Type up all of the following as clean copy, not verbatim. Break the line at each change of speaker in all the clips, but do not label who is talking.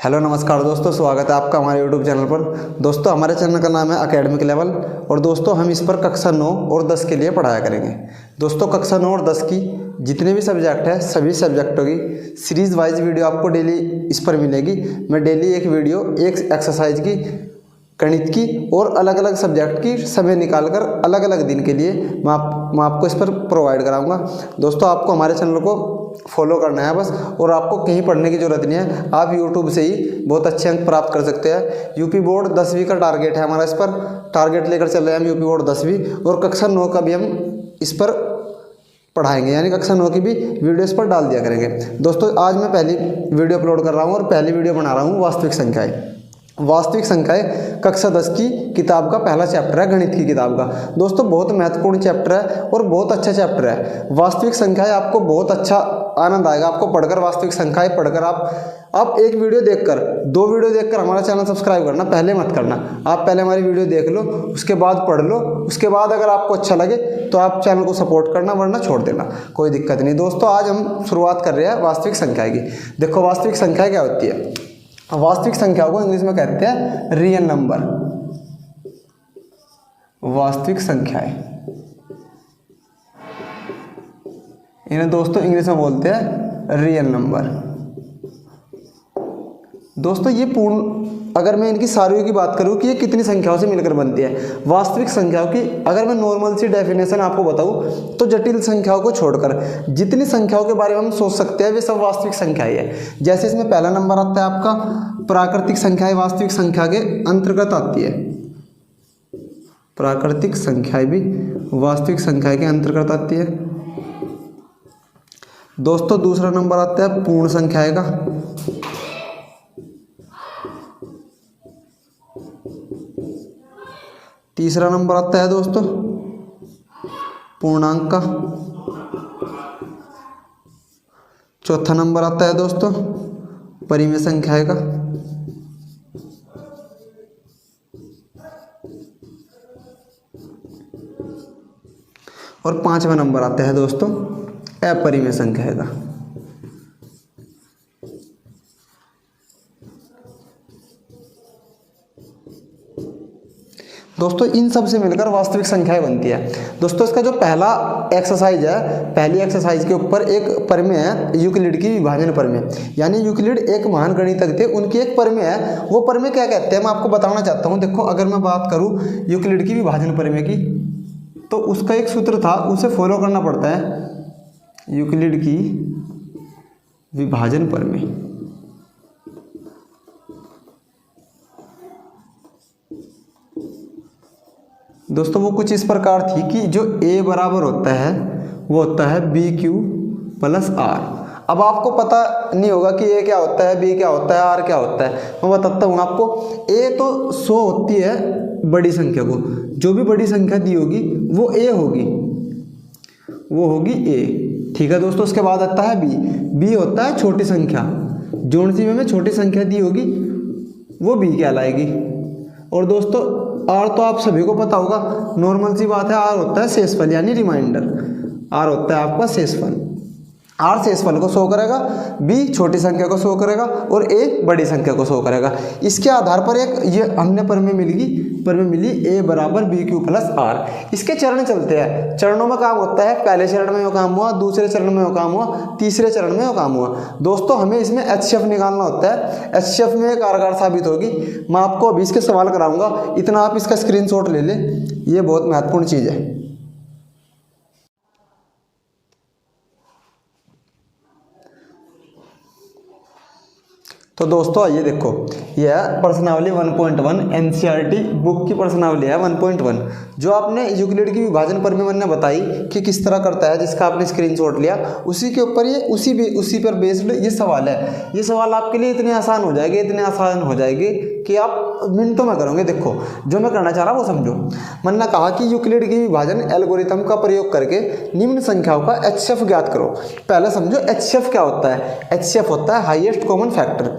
Hello नमस्कार दोस्तों, स्वागत है आपका हमारे यूट्यूब चैनल पर। दोस्तों हमारे चैनल का नाम है एकेडमिक लेवल और दोस्तों हम इस पर कक्षा 9 और 10 के लिए पढ़ाया करेंगे। दोस्तों कक्षा 9 और 10 की जितने भी सब्जेक्ट है सभी सब्जेक्टों की सीरीज़ वाइज वीडियो आपको डेली इस पर मिलेगी। मैं डेली एक वीडियो, एक एक्सरसाइज की, गणित की और अलग अलग सब्जेक्ट की समय निकालकर अलग अलग दिन के लिए मैं आपको इस पर प्रोवाइड कराऊंगा। दोस्तों आपको हमारे चैनल को फॉलो करना है बस, और आपको कहीं पढ़ने की ज़रूरत नहीं है। आप यूट्यूब से ही बहुत अच्छे अंक प्राप्त कर सकते हैं। यूपी बोर्ड 10वीं का टारगेट है हमारा, इस पर टारगेट लेकर चल रहे हैं हम यूपी बोर्ड 10वीं, और कक्षा 9 का भी हम इस पर पढ़ाएंगे, यानी कक्षा 9 की भी वीडियो इस पर डाल दिया करेंगे। दोस्तों आज मैं पहली वीडियो अपलोड कर रहा हूँ और पहली वीडियो बना रहा हूँ वास्तविक संख्याएँ। वास्तविक संख्याएं कक्षा 10 की किताब का पहला चैप्टर है, गणित की किताब का। दोस्तों बहुत महत्वपूर्ण चैप्टर है और बहुत अच्छा चैप्टर है। वास्तविक संख्याएं आपको बहुत अच्छा आनंद आएगा आपको पढ़कर। वास्तविक संख्याएं पढ़कर आप एक वीडियो देखकर, 2 वीडियो देखकर हमारा चैनल सब्सक्राइब करना पहले मत करना। आप पहले हमारी वीडियो देख लो, उसके बाद पढ़ लो, उसके बाद अगर आपको अच्छा लगे तो आप चैनल को सपोर्ट करना, वरना छोड़ देना, कोई दिक्कत नहीं। दोस्तों आज हम शुरुआत कर रहे हैं वास्तविक संख्या की। देखो वास्तविक संख्या क्या होती है। वास्तविक संख्या को इंग्लिश में कहते हैं रियल नंबर। वास्तविक संख्याएं इन्हें दोस्तों इंग्लिश में बोलते हैं रियल नंबर। दोस्तों ये पूर्ण, अगर मैं इनकी सारियों की बात करूं कि ये कितनी संख्याओं से मिलकर बनती है वास्तविक संख्याओं की, अगर मैं नॉर्मल सी डेफिनेशन आपको बताऊं तो जटिल संख्याओं को छोड़कर जितनी संख्याओं के बारे में हम सोच सकते हैं वे सब वास्तविक संख्याएं है। जैसे इसमें पहला नंबर आता है आपका प्राकृतिक संख्याएं, वास्तविक संख्या के अंतर्गत आती है। प्राकृतिक संख्याएं भी वास्तविक संख्या के अंतर्गत आती है। दोस्तों दूसरा नंबर आता है पूर्ण संख्याएं का। तीसरा नंबर आता है दोस्तों पूर्णांक का। चौथा नंबर आता है दोस्तों परिमेय संख्याएं का। और 5वां नंबर आता है दोस्तों अपरिमेय संख्याएं का। दोस्तों इन सब से मिलकर वास्तविक संख्याएं बनती है। दोस्तों इसका जो पहला एक्सरसाइज है, पहली एक्सरसाइज के ऊपर एक प्रमेय है यूक्लिड की विभाजन प्रमेय। यानी यूक्लिड एक महान गणितज्ञ थे, उनकी एक प्रमेय है। वो प्रमेय क्या कहते हैं मैं आपको बताना चाहता हूँ। देखो अगर मैं बात करूँ यूक्लिड की विभाजन प्रमेय की, तो उसका एक सूत्र था, उसे फॉलो करना पड़ता है। यूक्लिड की विभाजन प्रमेय, दोस्तों वो कुछ इस प्रकार थी कि जो a बराबर होता है वो होता है BQ प्लस R। अब आपको पता नहीं होगा कि a क्या होता है, b क्या होता है, r क्या होता है। मैं बताता हूँ आपको। a तो 100 होती है बड़ी संख्या को, जो भी बड़ी संख्या दी होगी वो a होगी, वो होगी a। ठीक है दोस्तों। उसके बाद आता है b होता है छोटी संख्या, जोन सी में छोटी संख्या दी होगी वो b कहलाएगी। और दोस्तों R तो आप सभी को पता होगा, नॉर्मल सी बात है। R होता है शेषफल यानी रिमाइंडर। R होता है आपका शेषफल। R शेषफल को शो करेगा, B छोटी संख्या को शो करेगा और A बड़ी संख्या को शो करेगा। इसके आधार पर एक ये हमने प्रमेय मिली A बराबर BQ प्लस R। इसके चरण चलते हैं, चरणों में काम होता है। पहले चरण में वो काम हुआ, दूसरे चरण में वो काम हुआ, तीसरे चरण में वो काम हुआ। दोस्तों हमें इसमें HCF निकालना होता है। HCF में एक कारगर साबित होगी। मैं आपको अभी इसके सवाल कराऊंगा, इतना आप इसका स्क्रीनशॉट ले लें, ये बहुत महत्वपूर्ण चीज़ है। तो दोस्तों आइए देखो, यह प्रश्नावली 1.1 NCERT बुक की प्रश्नावली है 1.1, जो आपने यूक्लिड की विभाजन प्रमेय मैंने बताई कि किस तरह करता है, जिसका आपने स्क्रीनशॉट लिया, उसी के ऊपर ये उसी पर बेस्ड ये सवाल है। ये सवाल आपके लिए इतने आसान हो जाएंगे कि आप मिनटों में करोगे। देखो जो मैं करना चाह रहा हूँ वो समझो। मैंने कहा कि यूक्लिड की विभाजन एल्गोरिथम का प्रयोग करके निम्न संख्याओं का HCF ज्ञात करो। पहले समझो HCF क्या होता है। HCF होता है हाईएस्ट कॉमन फैक्टर।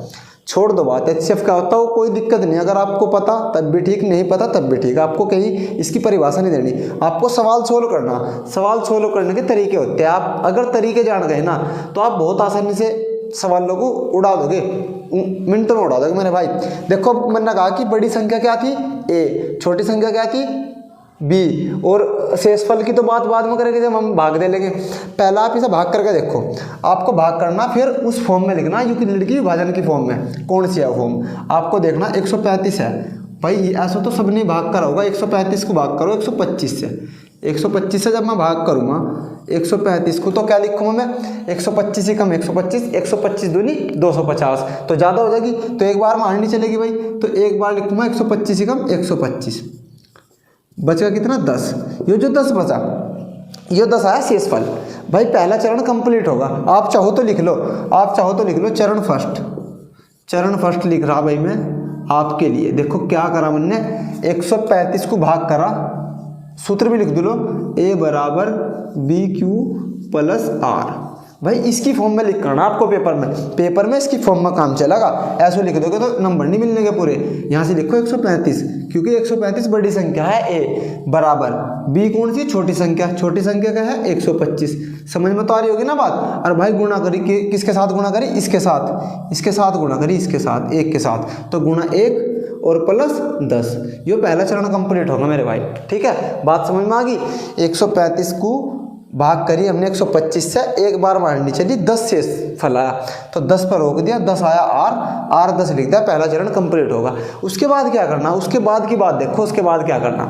छोड़ दो बात HCF क्या होता है, वो कोई दिक्कत नहीं। अगर आपको पता तब भी ठीक, नहीं पता तब भी ठीक। आपको कहीं इसकी परिभाषा नहीं देनी, आपको सवाल सोल्व करना। सवाल सोल्व करने के तरीके होते हैं। आप अगर तरीके जान गए ना तो आप बहुत आसानी से सवालों को उड़ा दोगे। मिनटों में उड़ा दोगे मेरे भाई। देखो मैंने कहा कि बड़ी संख्या क्या थी a, छोटी संख्या क्या थी b, और शेषफल की तो बात बाद में करेंगे जब हम भाग दे लेंगे। पहला आप इसे भाग करके देखो, आपको भाग करना फिर उस फॉर्म में लिखना यूक्लिड की विभाजन की फॉर्म में। कौन सी है फॉर्म आपको देखना, 135 है भाई, ऐसा तो सबने भाग करा होगा। 135 को भाग करो 125 से, 125 से जब मैं भाग करूँगा 135 को तो क्या लिखूँगा मैं, 125 ही कम 125, 125 दूनी 250, तो ज़्यादा हो जाएगी तो एक बार में आनी चलेगी भाई, तो एक बार लिखूँगा 125 ही कम 125, बचेगा कितना 10। ये जो 10 बचा ये 10 आया शेषफल। भाई पहला चरण कंप्लीट होगा, आप चाहो तो लिख लो, आप चाहो तो लिख लो चरण फर्स्ट, चरण फर्स्ट लिख रहा भाई मैं आपके लिए। देखो क्या करा मैंने, 135 को भाग करा, सूत्र भी लिख दो लो, a बराबर बी क्यू प्लस आर। भाई इसकी फॉर्म में लिख करना आपको पेपर में, पेपर में इसकी फॉर्म में काम चलेगा। ऐसे लिख दोगे तो नंबर नहीं मिलने के पूरे। यहाँ से लिखो 135, क्योंकि 135 बड़ी संख्या है a, बराबर b कौन सी छोटी संख्या, छोटी संख्या क्या है 125। समझ में तो आ रही होगी ना बात। और भाई गुणा करी किसके साथ गुणा करी, इसके साथ, इसके साथ गुणा करी, इसके साथ, एक के साथ, तो गुणा 1 और प्लस 10, ये पहला चरण कंप्लीट होगा मेरे भाई। ठीक है, बात समझ में आ गई। 135 को भाग करी हमने 125 से, एक बार मारनी चली 10 से फल आया, तो 10 पर रोक दिया, 10 आया आर 10 लिख दिया, पहला चरण कंप्लीट होगा। उसके बाद क्या करना, उसके बाद की बात देखो, उसके बाद क्या करना,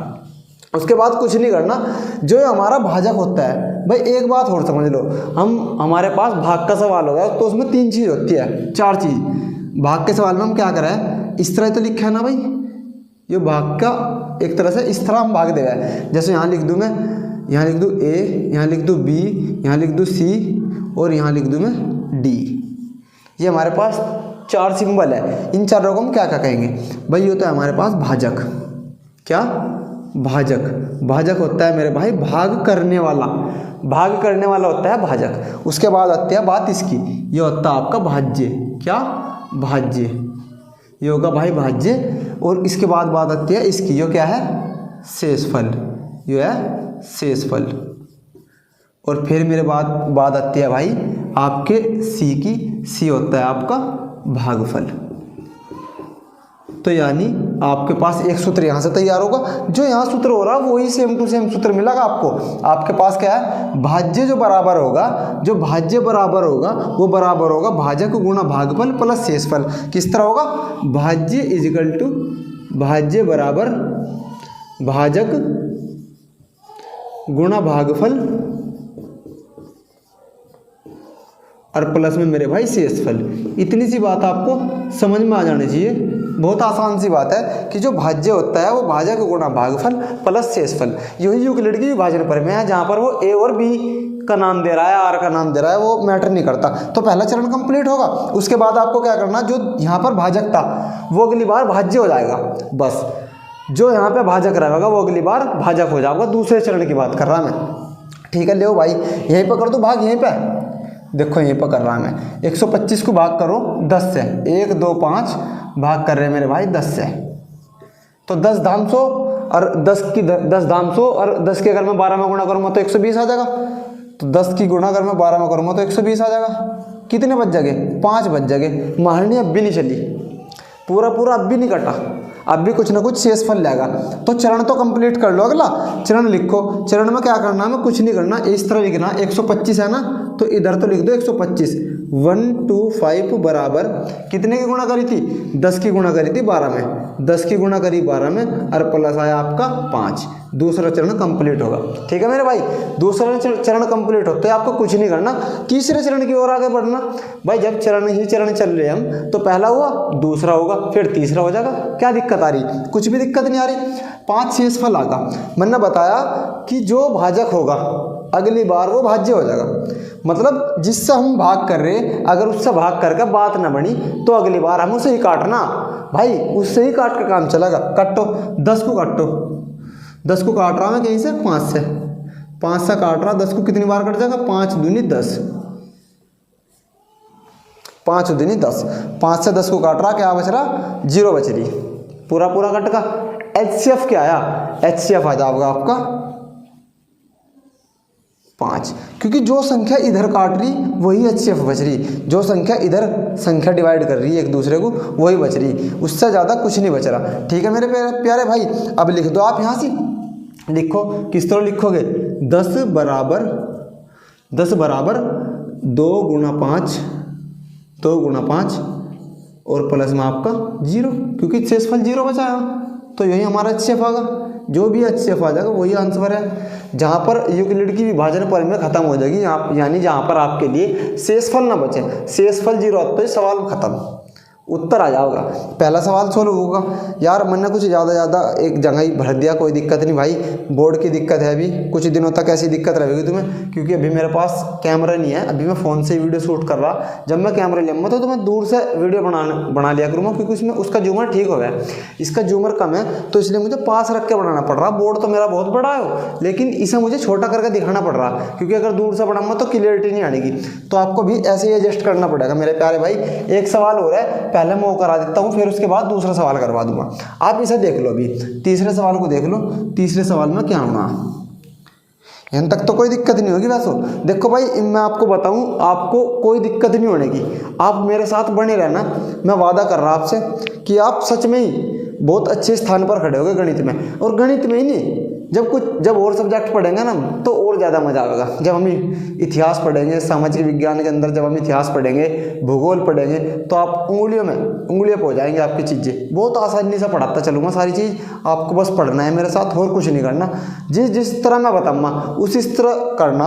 उसके बाद कुछ नहीं करना। जो हमारा भाजक होता है भाई, एक बात और समझ लो, हमारे पास भाग का सवाल होगा तो उसमें 3 चीज़ होती है, 4 चीज़। भाग के सवाल में हम क्या करें, इस तरह तो लिखा है ना भाई, ये भाग का एक तरह से इस तरह हम भाग देगा। जैसे यहाँ लिख दूँ मैं, यहाँ लिख दूँ a, यहाँ लिख दूँ b, यहाँ लिख दूँ c और यहाँ लिख दूँ मैं d। ये हमारे पास 4 सिंबल है। इन चारों को हम क्या क्या कहेंगे भाई, ये होता है हमारे पास भाजक। क्या भाजक, भाजक होता है मेरे भाई भाग करने वाला, भाग करने वाला होता है भाजक। उसके बाद आती है बात इसकी, ये होता है आपका भाज्य। क्या भाज्य, ये होगा भाई भाज्य। और इसके बाद बात आती है इसकी, ये क्या है शेषफल, ये है शेषफल। और फिर मेरे बाद आती है भाई आपके सी की, सी होता है आपका भागफल। तो यानी आपके पास एक सूत्र यहाँ से तैयार होगा, जो यहाँ सूत्र हो रहा है वही सेम टू सेम सूत्र मिलेगा आपको। आपके पास क्या है, भाज्य जो बराबर होगा, जो भाज्य बराबर होगा वो बराबर होगा भाजक गुणा भागफल प्लस शेषफल। किस तरह होगा, भाज्य इजिकल टू भाज्य बराबर भाजक गुणा भागफल और प्लस में मेरे भाई शेषफल। इतनी सी बात आपको समझ में आ जानी चाहिए, बहुत आसान सी बात है कि जो भाज्य होता है वो भाजक गुणा भागफल प्लस शेषफल। यही यूक्लिड की विभाजन प्रमेय है, जहाँ पर वो a और b का नाम दे रहा है, r का नाम दे रहा है, वो मैटर नहीं करता। तो पहला चरण कंप्लीट होगा। उसके बाद आपको क्या करना, जो यहाँ पर भाजक था वो अगली बार भाज्य हो जाएगा, बस जो यहाँ पे भाजक रहेगा वो अगली बार भाजक हो जाएगा। दूसरे चरण की बात कर रहा मैं। ठीक है, ले भाई यहीं पर कर दो भाग, यहीं पे देखो यहीं पर कर रहा मैं। 125 को भाग करो 10 से, 1 2 5 भाग कर रहे मेरे भाई 10 से, तो 10 धाम 100 और 10 धाम 100 और 10 के अगर मैं 12 में गुणा करूँगा तो 120 आ जाएगा। तो 10 की गुणा अगर मैं 12 में करूँगा तो 120 आ जाएगा। कितने बच जाएंगे, 5 बच जाएंगे। मारनी अब भी नहीं चली, पूरा अब भी नहीं कटा, अब भी कुछ ना कुछ शेषफल लेगा। तो चरण तो कंप्लीट कर लो, अगला चरण लिखो। चरण में क्या करना है, कुछ नहीं करना, इस तरह लिखना। 125 है ना, तो इधर तो लिख दो 125। 125 बराबर कितने की गुणा करी थी, 10 की गुणा करी थी 12 में, 10 की गुणा करी 12 में और प्लस आया आपका 5। दूसरा चरण कंप्लीट होगा। ठीक है मेरे भाई, दूसरा चरण कंप्लीट होता है, आपको कुछ नहीं करना, तीसरे चरण की ओर आगे बढ़ना। भाई जब चरण चल रहे हैं हम, तो पहला हुआ, दूसरा होगा, फिर तीसरा हो जाएगा। क्या दिक्कत आ रही, कुछ भी दिक्कत नहीं आ रही। 5 शेषफल आगा। मैंने बताया कि जो भाजक होगा अगली बार वो भाज्य हो जाएगा। मतलब जिससे हम भाग कर रहे, अगर उससे भाग करके बात ना बनी तो अगली बार हम उसे ही काटना भाई, उससे ही काट का काम चलेगा। काटो 10 को, काटो 10 को काट रहा मैं कहीं से, 5 से काट रहा। 10 को कितनी बार कट जाएगा, 5 दूनी 10, 5 दूनी 10। 5 से 10 को काट रहा, क्या बच रहा, 0 बच रही, पूरा कट का। HCF क्या आया, HCF आ जाएगा आपका 5, क्योंकि जो संख्या इधर काट रही वही HCF बच रही, जो संख्या इधर संख्या डिवाइड कर रही है एक दूसरे को वही बच रही, उससे ज़्यादा कुछ नहीं बच रहा। ठीक है मेरे प्यारे भाई, अब लिख दो आप यहाँ से, लिखो किस तरह लिखोगे, 10 बराबर 2 गुणा 5 और प्लस में आपका 0, क्योंकि शेषफल 0 बचा है तो यही हमारा HCF आएगा। जो भी HCF आ जाएगा वही आंसर है। जहाँ पर यूक्लिड की विभाजन प्रमेय खत्म हो जाएगी, यानी जहाँ पर आपके लिए शेषफल ना बचे, शेषफल 0 आता तो ये सवाल खत्म, उत्तर आ जाएगा, पहला सवाल सोल्व होगा। यार मैंने कुछ ज़्यादा एक जगह ही भर दिया, कोई दिक्कत नहीं भाई, बोर्ड की दिक्कत है, अभी कुछ दिनों तक ऐसी दिक्कत रहेगी तुम्हें, क्योंकि अभी मेरे पास कैमरा नहीं है, अभी मैं फ़ोन से वीडियो शूट कर रहा। जब मैं कैमरा लूँगा तो मैं दूर से वीडियो बना लिया करूँगा, क्योंकि उसमें उसका जूमर ठीक हो गया, इसका जूमर कम है तो इसलिए मुझे पास रख के बनाना पड़ रहा। बोर्ड तो मेरा बहुत बड़ा है लेकिन इसे मुझे छोटा करके दिखाना पड़ रहा, क्योंकि अगर दूर से बनाऊँगा तो क्लियरिटी नहीं आएगी, तो आपको भी ऐसे ही एडजस्ट करना पड़ेगा मेरे प्यारे भाई। एक सवाल हो रहा है, पहले मैं वो करा देता हूँ, फिर उसके बाद दूसरा सवाल करवा दूंगा। आप इसे देख लो, अभी तीसरे सवाल को देख लो, तीसरे सवाल में क्या होना, यहाँ तक तो कोई दिक्कत नहीं होगी। वैसे देखो भाई, मैं आपको बताऊं, आपको कोई दिक्कत नहीं होने की, आप मेरे साथ बने रहना, मैं वादा कर रहा आपसे कि आप सच में ही बहुत अच्छे स्थान पर खड़े होगे गणित में। और गणित में ही नहीं, जब और सब्जेक्ट पढ़ेंगे ना तो और ज़्यादा मजा आएगा। जब हम इतिहास पढ़ेंगे, सामाजिक विज्ञान के अंदर जब हम इतिहास पढ़ेंगे, भूगोल पढ़ेंगे, तो आप उंगलियों पे हो जाएंगे आपकी चीज़ें। बहुत आसानी से पढ़ाता चलूँगा सारी चीज़, आपको बस पढ़ना है मेरे साथ, और कुछ नहीं करना। जिस तरह मैं बताऊँगा उसी तरह करना,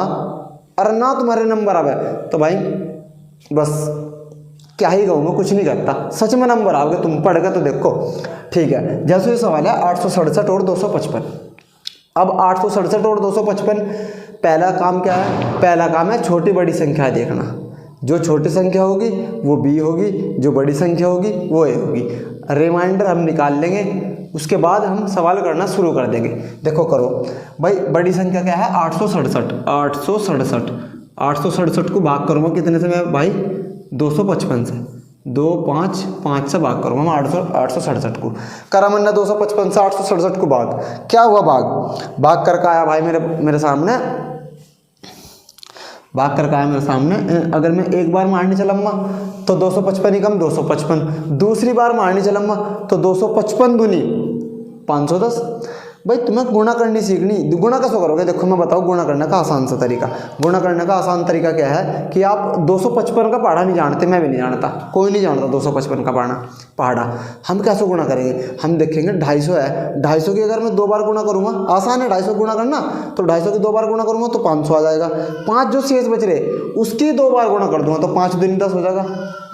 और ना तुम्हारे नंबर आवे तो भाई बस क्या ही कहूँगा, कुछ नहीं करता, सच में नंबर आओगे तुम पढ़ के तो देखो। ठीक है, जैसे ये सवाल है 867 और 255। अब 867 और 255, पहला काम क्या है, पहला काम है छोटी बड़ी संख्या देखना। जो छोटी संख्या होगी वो b होगी, जो बड़ी संख्या होगी वो a होगी। रिमाइंडर हम निकाल लेंगे, उसके बाद हम सवाल करना शुरू कर देंगे। देखो करो भाई, बड़ी संख्या क्या है, 867 को भाग करूँगा कितने से मैं भाई, 255 से, 5 से भाग करूँगा मैं 867 को। करा मैंने 255 से 867 को भाग, क्या हुआ, भाग करके आया भाई मेरे सामने, भाग करके आया मेरे सामने। अगर मैं एक बार मारने चलूँगा तो 255 ही कम 255, दूसरी बार मारने चलूँगा तो 255 दूनी 510। भाई तुम्हें गुणा करनी सीखनी, गुणा कैसे करोगे, देखो मैं बताऊँ गुणा करने का आसान सा तरीका। गुणा करने का आसान तरीका क्या है कि आप 255 का पहाड़ा नहीं जानते, मैं भी नहीं जानता, कोई नहीं जानता 255 का पहाड़ा। हम कैसे गुणा करेंगे, हम देखेंगे 250 है, 250 की अगर मैं 2 बार गुणा करूँगा, आसान है 250 गुणा करना, तो 250 की 2 बार गुणा करूँगा तो 500 आ जाएगा। 5 जो शेष बच रहे उसकी 2 बार गुणा कर दूंगा तो 5 दूनी 10 हो जाएगा,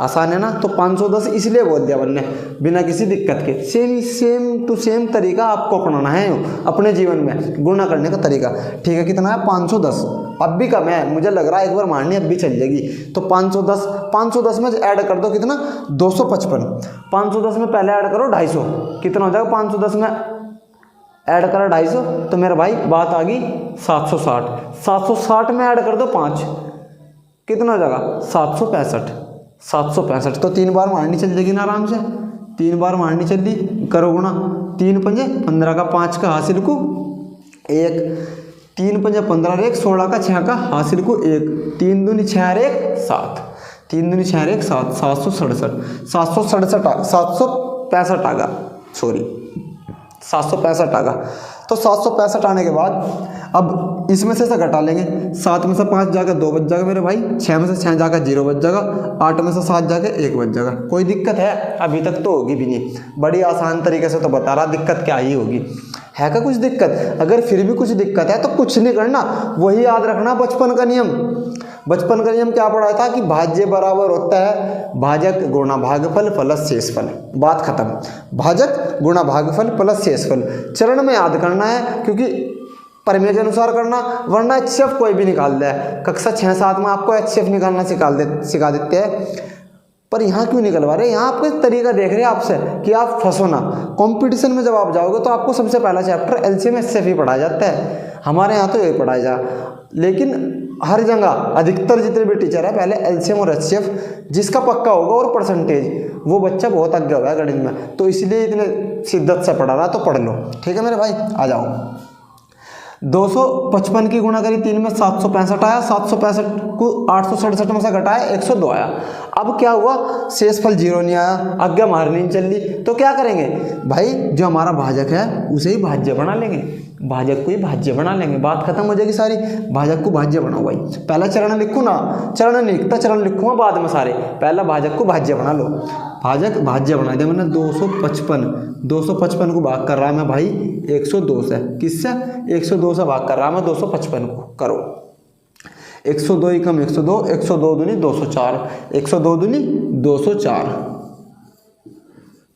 आसान है ना। तो 510 इसलिए बोल दिया मैंने, बिना किसी दिक्कत के। सेम टू सेम तरीका आपको अपनाना है अपने जीवन में, गुणा करने का तरीका। ठीक है, कितना है 510, अब भी कम है, मुझे लग रहा है एक बार मारनी अब भी चल जाएगी। तो 510 में ऐड कर दो कितना, 255। 510 में पहले ऐड करो 250, कितना हो जाएगा, 510 में ऐड करा 250 तो मेरा भाई बात आ गई 760। 760 में ऐड कर दो 5, कितना हो जाएगा 765। तो 3 बार मारनी चल जाएगी ना आराम से, 3 बार मारनी चल दी, करो गुणा, 3 पंजे 15 का 5 का हासिल को 1, 3 पंजे 15 1, 16 का 6 का हासिल को 1, 3 दूनी 6 और 1 7, 3 दूनी 6 और 1 7, 765 आ गया, सॉरी 765 आ गया। तो 765 आने के बाद अब इसमें से घटा लेंगे, 7 में से 5 जाकर 2 बच जाएगा मेरे भाई, 6 में से 6 जाकर 0 बच जाएगा, 8 में से 7 जाकर 1 बच जाएगा। कोई दिक्कत है अभी तक तो होगी भी नहीं, बड़ी आसान तरीके से तो बता रहा, दिक्कत क्या ही होगी, है क्या कुछ दिक्कत। अगर फिर भी कुछ दिक्कत है तो कुछ नहीं करना, वही याद रखना बचपन का नियम। बचपन का नियम क्या पढ़ा था कि भाज्य बराबर होता है भाजक गुणा भागफल प्लस शेषफल, बात खत्म। भाजक गुणा भागफल प्लस शेषफल चरण में याद करना है, क्योंकि प्रमेय के अनुसार करना, वरना HCF कोई भी निकाल दे। कक्षा 6-7 में आपको HCF निकालना सिखा देते हैं, पर यहाँ क्यों निकलवा रहे, यहाँ आपको एक तरीका देख रहे हैं आपसे कि आप फंसो ना। कंपटीशन में जब आप जाओगे तो आपको सबसे पहला चैप्टर LCM HCF ही पढ़ाया जाता है, हमारे यहाँ तो यही पढ़ाया जा। लेकिन हर जगह अधिकतर जितने भी टीचर है पहले LCM और HCF जिसका पक्का होगा और परसेंटेज, वो बच्चा बहुत आगे होगा गणित में, तो इसलिए इतने शिद्दत से पढ़ा रहा, तो पढ़ लो। ठीक है मेरे भाई, आ जाओ। 255 की गुणा करी 3 में 765 आया, 765 को 867 में से घटाया 102 आया। अब क्या हुआ, शेषफल 0 नहीं आया, आज्ञा हमारी नहीं चल रही, तो क्या करेंगे भाई, जो हमारा भाजक है उसे ही भाज्य बना लेंगे, भाजक को ही भाज्य बना लेंगे, बात खत्म हो जाएगी सारी। भाजक को भाज्य बनाओ भाई, पहला चरण लिखूँ ना, चरण नहीं लिखता, चरण लिखूंगा बाद में सारे, पहला भाजक को भाज्य बना लो। भाजक भाज्य बना दिया मैंने, 255 को भाग कर रहा मैं भाई 102 से, किससे, 102 से भाग कर रहा मैं 255 को, करो 102 ही कम 102, 102 दूनी 204, 102 दूनी 204,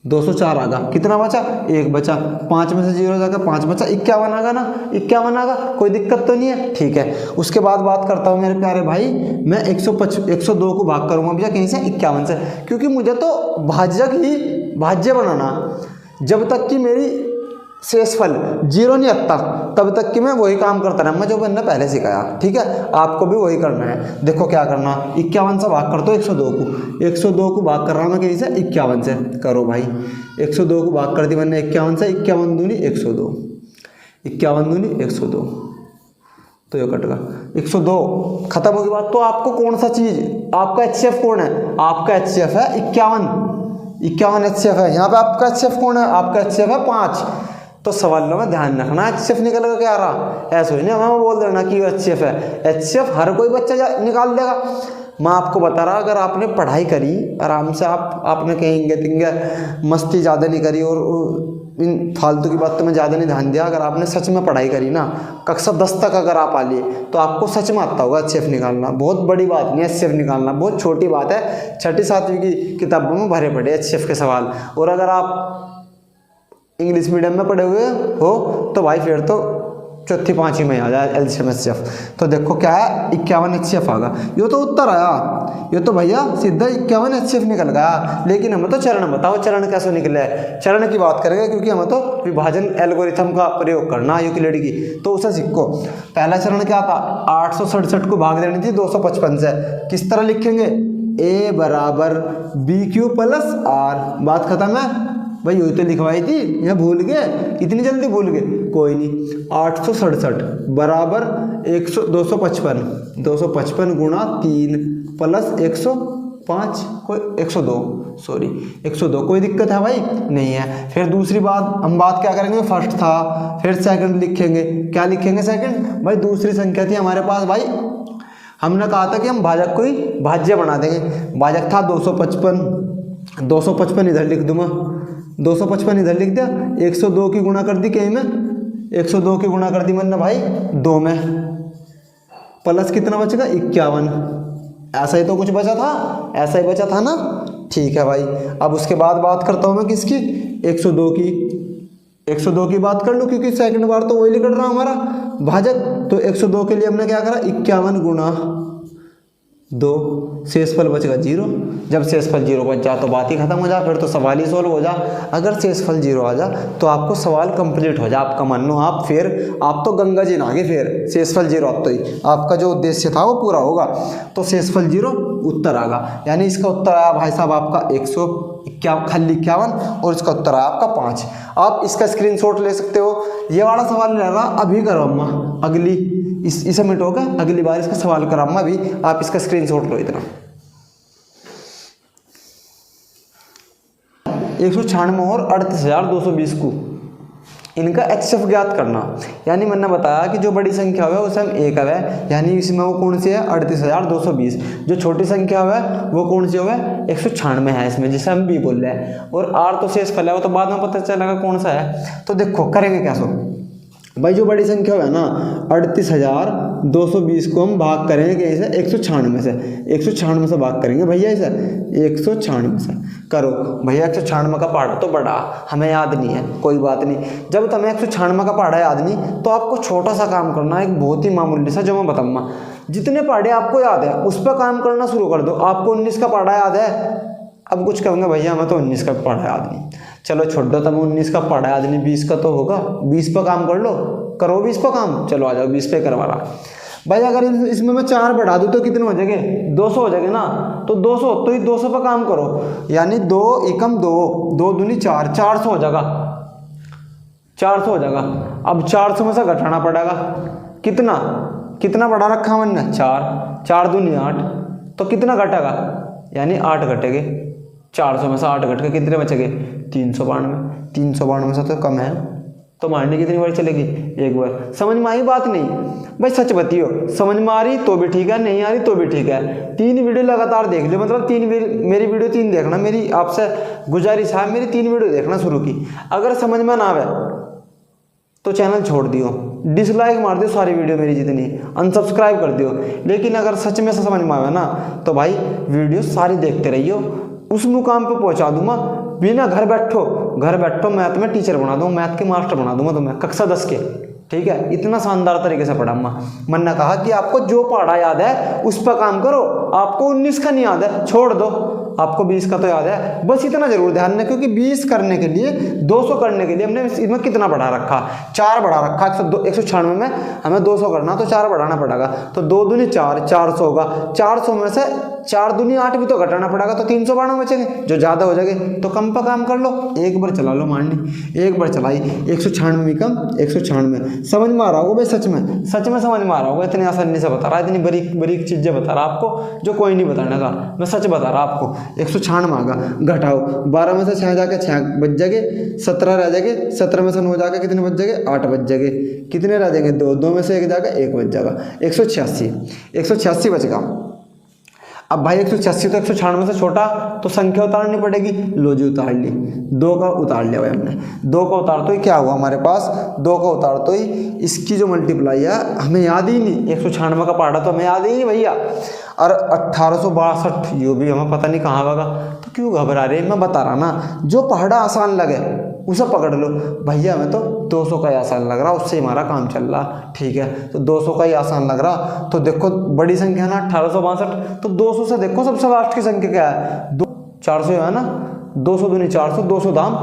204 आ गया, कितना बचा, 1 बचा, 5 में से 0 जाएगा, 5 बचा, 51 आ गया ना, 51 आ गया, कोई दिक्कत तो नहीं है, ठीक है। उसके बाद बात करता हूँ मेरे प्यारे भाई, मैं 102 को भाग करूँगा भैया कहीं से, 51 से, क्योंकि मुझे तो भाज्यक ही भाज्य बनाना, जब तक कि मेरी शेषफल 0 नहीं आता तब तक कि मैं वही काम करता रहूँगा जो मैंने पहले सिखाया, ठीक है। आपको भी वही करना है, देखो क्या करना, 51 से भाग कर दो 102 को, 102 को भाग कर रहा मैं कहीं से, 51 से, करो भाई 102 को भाग कर दी मैंने 51 से, 51 दूनी 102, 51 दूनी 102, तो ये कट गया 102, खत्म होगी बात। तो आपको कौन सा चीज़, आपका HCF कौन है, आपका HCF है 51 HCF है, यहाँ पे आपका HCF कौन है, आपका HCF है 5। तो सवालों में ध्यान रखना, HCF निकल कर क्या आ रहा, ऐसा ही नहीं हमें बोल देना कि HCF है, HCF हर कोई बच्चा निकाल देगा। मैं आपको बता रहा, अगर आपने पढ़ाई करी आराम से, आपने कहेंगे तिंगे मस्ती ज़्यादा नहीं करी और इन फालतू की बातों में ज़्यादा नहीं ध्यान दिया, अगर आपने सच में पढ़ाई करी ना, कक्षा 10 तक अगर आप आ लिए तो आपको सच में आता होगा HCF निकालना, बहुत बड़ी बात नहीं है HCF निकालना, बहुत छोटी बात है, 6ठी 7वीं की किताबों में भरे पड़े HCF के सवाल। और अगर आप इंग्लिश मीडियम में पढ़े हुए हो तो भाई फिर तो 4ठी 5वीं में आ जाए LCM HCF। तो देखो क्या है, 51 HCF आ गया, ये तो उत्तर आया, ये तो भैया सीधा 51 HCF निकल गया। लेकिन हमें तो चरण बताओ, चरण कैसे निकले, चरण की बात करेंगे क्योंकि हमें तो विभाजन एल्गोरिथम का प्रयोग करना है यूक्लिड की, तो उसे सीखो। पहला चरण क्या था, 867 को भाग देनी थी 255 से, किस तरह लिखेंगे, A बराबर BQ प्लस R, बात खत्म है भाई, यही तो लिखवाई थी, यह भूल गए, इतनी जल्दी भूल गए, कोई नहीं। 867 बराबर 255 गुणा 3 प्लस 105, कोई 102, सॉरी 102, कोई दिक्कत है भाई, नहीं है। फिर दूसरी बात, हम बात क्या करेंगे, फर्स्ट था, फिर सेकंड लिखेंगे, क्या लिखेंगे सेकंड भाई, दूसरी संख्या थी हमारे पास भाई, हमने कहा था कि हम भाजक को ही भाज्य बना देंगे, भाजक था 255 इधर लिख दूंगा, 255 इधर लिख दिया, 102 की गुणा कर दी कहीं में, 102 की गुणा कर दी मैंने भाई 2 में, प्लस कितना बचेगा 51, ऐसा ही तो कुछ बचा था, ऐसा ही बचा था ना, ठीक है भाई। अब उसके बाद बात करता हूँ मैं किसकी, 102 की बात कर लूँ क्योंकि सेकंड बार तो वही निकल रहा हमारा भाजक। तो 102 के लिए हमने क्या करा, 51 गुणा 2, शेषफल बचेगा 0। जब शेषफल 0 बच जा तो बात ही खत्म हो जा, फिर तो सवाल ही सोल्व हो जा। अगर शेषफल 0 आ जा तो आपको सवाल कंप्लीट हो जा, आपका मान लो आप फिर आप तो गंगा जी नहा गए, फिर शेषफल 0 अब तो ही आपका जो उद्देश्य था वो पूरा होगा। तो शेषफल 0 उत्तर आएगा, यानी इसका उत्तर आया भाई साहब आपका 151 और इसका उत्तर आया आपका 5। आप इसका स्क्रीनशॉट ले सकते हो। ये वाला सवाल ले रहा अभी करो अम्मा, अगली इसे मिटोगे, अगली बार इसका सवाल कराऊंगा अभी, आप इसका स्क्रीनशॉट लो इतना। 196 और 38,220 को इनका HCF ज्ञात करना, यानी मैंने बताया कि जो बड़ी संख्या है उसे हम एक है, यानी इसमें वो कौन सी है 38,220, जो छोटी संख्या है वो कौन सी है 196 है इसमें, जिसे हम B बोल रहे हैं। और R तो शेषफल है, वो तो बाद में पता चलेगा कौन सा है। तो देखो करेंगे कैसे भाई, जो बड़ी संख्या है ना 38,220 को हम भाग करेंगे कहीं से 196 से, 196 से भाग करेंगे भैया इसे 196 से, करो भैया 196 का पहाड़ा तो बड़ा हमें याद नहीं है, कोई बात नहीं। जब तुम्हें 196 का पहाड़ा याद नहीं तो आपको छोटा सा काम करना है, एक बहुत ही मामूली सा, जो मैं बताऊंगा। जितने पहाड़े आपको याद है उस पर काम करना शुरू कर दो। आपको 19 का पहाड़ा याद है, अब कुछ कहूँगा भैया हमें तो 19 का पहाड़ा याद नहीं, चलो छोड़ दो, तब 19 का पहाड़ा याद नहीं, 20 का तो होगा, 20 पर काम कर लो, करो 20 पर काम, चलो आ जाओ 20 पे करवा रहा भाई। अगर इसमें मैं 4 बढ़ा दूँ तो कितने हो जाएंगे 200 हो जाएंगे ना, तो 200 तो ही 200 पर काम करो, यानी 2 एकम 2, 2 दूनी 4, 400 हो जाएगा, 400 हो जाएगा। अब 400 में से घटाना पड़ेगा, कितना कितना बढ़ा रखा हमने 4, 4 दूनी 8, तो कितना घटेगा, यानी 8 घटेगे। 400 में से 8 घट के कितने बचेंगे 392। 392 से तो कम है, तो मारने कितनी बार चलेगी, एक बार। समझ में आई बात नहीं भाई, सच बतियो, समझ में आ रही तो भी ठीक है, नहीं आ रही तो भी ठीक है। 3 वीडियो लगातार देख लो, मतलब मेरी वीडियो 3 देखना, मेरी आपसे गुजारिश है, मेरी 3 वीडियो देखना शुरू की। अगर समझ में ना आवे तो चैनल छोड़ दियो, डिसलाइक मार दियो सारी वीडियो मेरी जितनी, अनसब्सक्राइब कर दियो। लेकिन अगर सच में से समझ में आवे ना तो भाई वीडियो सारी देखते रहियो, उस मुकाम पे पहुंचा दूंगा। बिना घर बैठो मैथ में टीचर बना दूंगा, मैथ के मास्टर बना दूंगा तुम्हें, कक्षा 10 के, ठीक है। इतना शानदार तरीके से पढ़ाऊंगा। मन ने कहा कि आपको जो पढ़ा याद है उस पर काम करो, आपको 19 का नहीं याद है छोड़ दो, आपको 20 का तो याद है, बस इतना जरूर ध्यान रखें। क्योंकि 20 करने के लिए 200 करने के लिए हमने इसमें कितना बढ़ा रखा, 4 बढ़ा रखा। 196 में हमें 200 करना तो 4 बढ़ाना पड़ेगा, तो 2 दूनी 4, 400 होगा। 400 में से 4 दूनी 8 भी तो घटाना पड़ेगा, तो 392 बचेंगे, जो ज़्यादा हो जाएंगे। तो कम पर काम कर लो, एक बार चला लो मांडनी, एक बार चलाई 196 में कम 196। समझ में आ रहा होगा भाई, सच में समझ में आ रहा होगा। इतनी आसानी से बता रहा है, इतनी बारीक चीज़ें बता रहा आपको जो कोई नहीं बताने का, मैं सच बता रहा आपको। 196 आ गया, घटाओ 12 में से 6 जाके 6 बच जाएंगे, 17 रह जाएंगे, 17 में से 9 जाके कितने बच जाएंगे 8 बच जाएंगे, कितने रह जाएंगे 2 में से 1 जाकर 1 बच जाएगा, 186 बचेगा। अब भाई 186 तो 196 से छोटा, तो संख्या उतारनी पड़ेगी, लो जी उतार ली, 2 का उतार लिया भाई हमने। 2 का उतार तो ही क्या हुआ हमारे पास, 2 का उतार तो ही इसकी जो मल्टीप्लाई है हमें याद ही नहीं, 196 का पढ़ा तो हमें याद ही नहीं भैया। और 1862 ये भी हमें पता नहीं कहाँ होगा, तो क्यों घबरा रहे, मैं बता रहा ना, जो पढ़ा आसान लगे उसे पकड़ लो। भैया हमें तो 200 का ही आसान लग रहा, उससे हमारा काम चल रहा, ठीक है। तो 200 का ही आसान लग रहा, तो देखो बड़ी संख्या है ना 1862, तो 200 से देखो सबसे लास्ट की संख्या क्या है, 400 है ना, 200 दूनी 400, 200 दाम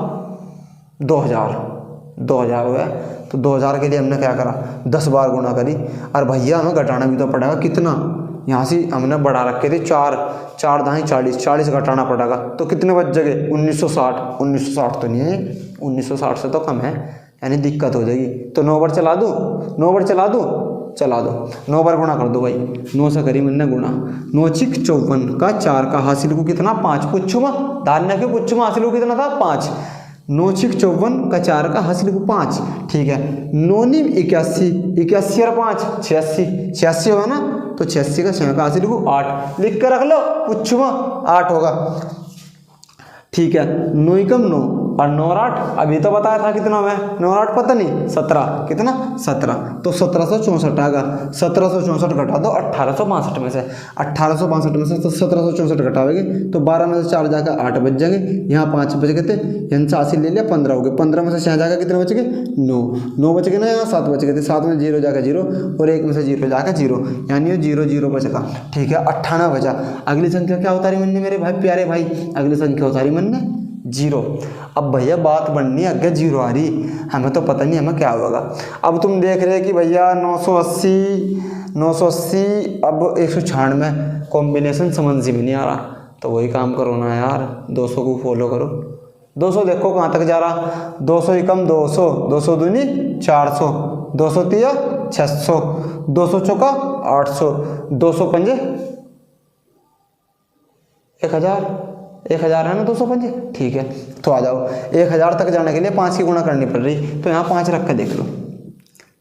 2000 हो गया। तो 2000 के लिए हमने क्या करा, 10 बार गुणा करी। और भैया हमें घटाना भी तो पड़ेगा, कितना, यहाँ से हमने बढ़ा रखे थे 4 दाएँ 40 घटाना पड़ेगा, तो कितने बच जाएंगे 1960 तो नहीं है, 1960 से तो कम है, यानी दिक्कत हो जाएगी। तो 9 बार चला दूँ, 9 बार गुणा कर दो भाई, 9 से करी मैंने गुणा, 9 6 54 का 4 का हासिल को कितना 5, पुच्छुमा धान्य के पुच्छुमा हासिल को कितना था 5, 9 6 54 का 4 का हासिल को 5, ठीक है। 9 9 81 और 5 86 होगा ना, तो 86 का 6 का हासिल को 8 लिख कर रख लो, पुच्छुमा 8 होगा, ठीक है। 9 कम 9 और 9 और 8 अभी तो बताया था कितना में, 9 और 8 पता नहीं 17, कितना 17, तो 1764 आएगा। 1764 घटा दो 1862 में से, 1862 में से तो 1764 घटाओगे तो 12 में से 4 जाकर 8 बच जाएंगे, यहाँ 5 बच गए थे, यहाँ से हासिल ले लिया 15 हो गए, 15 में से 6 जाकर कितने बच गए 9 बच गए ना, यहाँ 7 बच गए थे, 7 में 0 जाकर 0 और 1 में से 0 जाकर 0, यानी ये 0 बचेगा, ठीक है। 98 बचा। अगली संख्या क्या उतारी मैंने मेरे भाई प्यारे भाई, अगली संख्या उतारी मैंने 0। अब भैया बात बननी है, अगर 0 आ रही, हमें तो पता नहीं हमें क्या होगा। अब तुम देख रहे कि भैया 980 अब 196 कॉम्बिनेशन समझ में नहीं आ रहा, तो वही काम करो ना यार, 200 को फॉलो करो। 200 देखो कहाँ तक जा रहा, 200 ही कम 200 दूनी 400, 200 तिया 600, 200 चौका 800, 200 पंजे 1000 है ना, 200 पंजे, ठीक है। तो आ जाओ 1000 तक जाने के लिए 5 की गुणा करनी पड़ रही, तो यहाँ 5 रख के देख लो,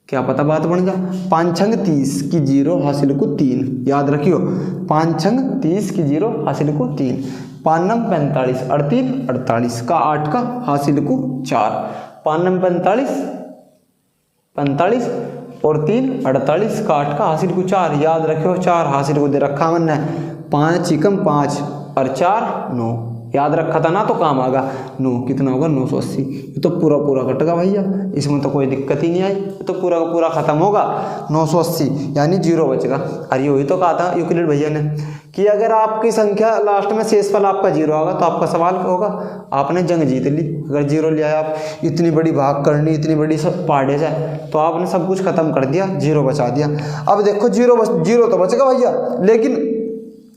क्या पता बात बन जा। 5 छंग 30 की 0 हासिल को 3, याद रखियो 5 छंग 30 की 0 हासिल को 3, 5 नम 45 48 का 8 का हासिल को 4, 5 नम 45 और 3 48 का 8 का हासिल को 4, याद रखियो 4 हासिल को दे रखा मैंने, 5 चिकम 5 और 4 9, याद रखा था ना, तो काम आगा 9, कितना होगा 980। ये तो पूरा कटेगा भैया, इसमें तो कोई दिक्कत ही नहीं आई, तो पूरा खत्म होगा 980, यानी 0 बचेगा। अरे वही तो कहा था यूक्लिड भैया ने कि अगर आपकी संख्या लास्ट में शेषफल आपका 0 होगा तो आपका सवाल क्या होगा, आपने जंग जीत ली। अगर 0 लिया आप, इतनी बड़ी भाग करनी, इतनी बड़ी सब पहाड़े जाए, तो आपने सब कुछ खत्म कर दिया, 0 बचा दिया। अब देखो 0 तो बचेगा भैया, लेकिन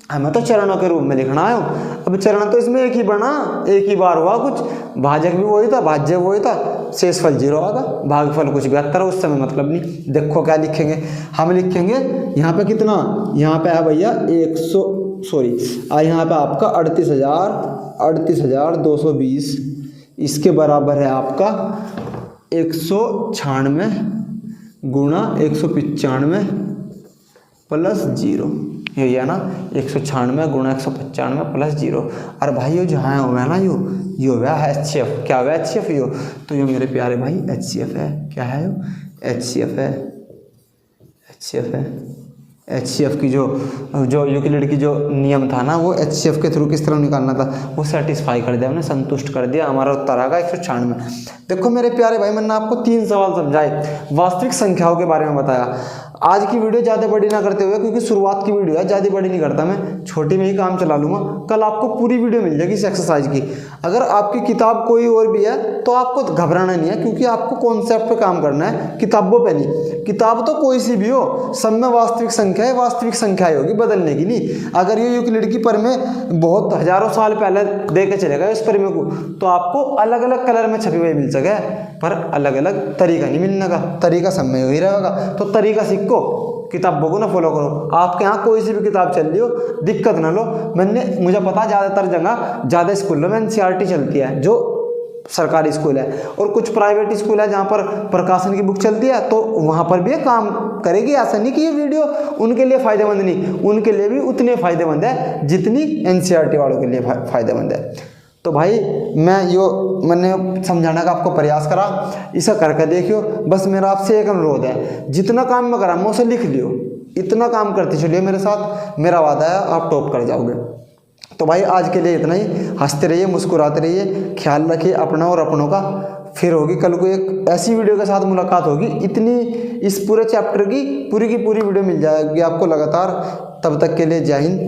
हमें तो चरणों के रूप में लिखना है। अब चरण तो इसमें एक ही बना, एक ही बार हुआ कुछ, भाजक भी वही था, भाज्य वही था, शेषफल 0 आएगा, भागफल कुछ 72, उस समय मतलब नहीं। देखो क्या लिखेंगे, हम लिखेंगे यहाँ पे कितना, यहाँ पे है भैया 100 सॉरी यहाँ पे आपका 38,220, इसके बराबर है आपका 196 गुणा 195 प्लस 0, यही है ना, 196 गुणा 195 प्लस 0। और भाई यो जहाँ हुआ है ना, यो हो गया HCF। क्या हुआ HCF यो, तो यो मेरे प्यारे भाई HCF है। क्या है यो, HCF है, HCF है। HCF की जो यूक्लिड की जो नियम था ना, वो HCF के थ्रू किस तरह निकालना था, वो सेटिस्फाई कर दिया, हमने संतुष्ट कर दिया। हमारा उत्तर आएगा 196। देखो मेरे प्यारे भाई, मैंने आपको 3 सवाल समझाए, वास्तविक संख्याओं के बारे में बताया। आज की वीडियो ज़्यादा बड़ी ना करते हुए, क्योंकि शुरुआत की वीडियो है, ज़्यादा बड़ी नहीं करता मैं, छोटी में ही काम चला लूँगा। कल आपको पूरी वीडियो मिल जाएगी इस एक्सरसाइज की। अगर आपकी किताब कोई और भी है तो आपको घबराना नहीं है, क्योंकि आपको कॉन्सेप्ट पे काम करना है, किताबों पे नहीं। किताब तो कोई सी भी हो, सब में वास्तविक संख्या है, वास्तविक संख्या होगी, बदलने की नहीं। अगर ये यूक्लिड की परमें बहुत हजारों साल पहले दे के चलेगा इस परमें को, तो आपको अलग अलग कलर में छपी हुई मिल सके, पर अलग अलग तरीका नहीं मिलने का, तरीका सब में वही रहेगा। तो तरीका सीखो, किताबों को ना फॉलो करो। आपके यहाँ कोई सी भी किताब चल रही हो, दिक्कत ना लो। मुझे पता ज़्यादातर जगह, ज़्यादा स्कूलों में NCERT चलती है, जो सरकारी स्कूल है, और कुछ प्राइवेट स्कूल है जहाँ पर प्रकाशन की बुक चलती है, तो वहाँ पर भी काम करेगी। ऐसा नहीं कि ये वीडियो उनके लिए फ़ायदेमंद नहीं, उनके लिए भी उतने फ़ायदेमंद है जितनी NCERT वालों के लिए फ़ायदेमंद है। तो भाई मैंने समझाने का आपको प्रयास करा, इसे करके देखियो। बस मेरा आपसे एक अनुरोध है, जितना काम मैं करा मैं उसे लिख लियो, इतना काम करते चलिए मेरे साथ, मेरा वादा है आप टॉप कर जाओगे। तो भाई आज के लिए इतना ही। हंसते रहिए, मुस्कुराते रहिए, ख्याल रखिए अपना और अपनों का। फिर होगी कल को एक ऐसी वीडियो के साथ मुलाकात होगी, इतनी इस पूरे चैप्टर की पूरी वीडियो मिल जाएगी आपको लगातार। तब तक के लिए जय हिंद।